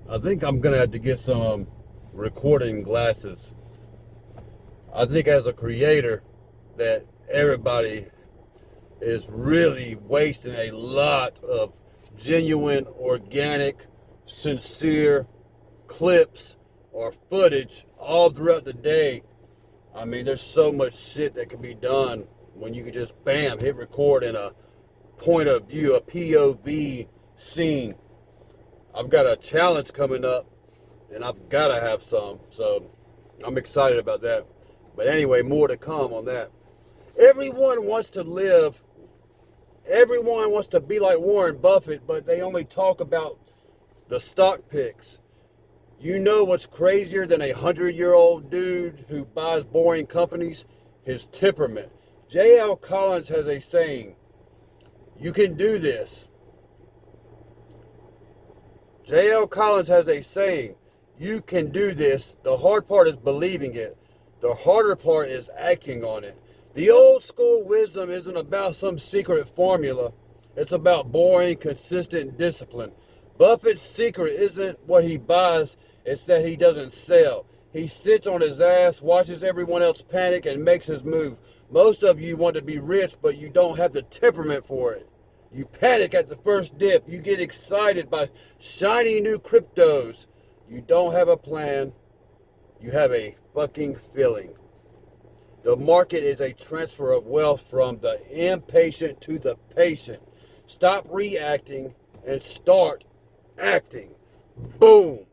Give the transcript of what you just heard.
I think I'm gonna have to get some recording glasses. I think as a creator that everybody is really wasting a lot of genuine, organic, sincere clips or footage all throughout the day. I mean, there's so much shit that can be done when you can just bam, hit record in a point of view, a POV scene. I've got a challenge coming up and I've got to have some. So I'm excited about that. But anyway, more to come on that. Everyone wants to live, everyone wants to be like Warren Buffett, but they only talk about the stock picks. You know what's crazier than a 100-year-old dude who buys boring companies? His temperament. J.L. Collins has a saying, you can do this. J.L. Collins has a saying, you can do this. The hard part is believing it. The harder part is acting on it. The old school wisdom isn't about some secret formula. It's about boring, consistent discipline. Buffett's secret isn't what he buys, it's that he doesn't sell. He sits on his ass, watches everyone else panic, and makes his move. Most of you want to be rich, but you don't have the temperament for it. You panic at the first dip. You get excited by shiny new cryptos. You don't have a plan. You have a fucking feeling. The market is a transfer of wealth from the impatient to the patient. Stop reacting and start acting. Boom.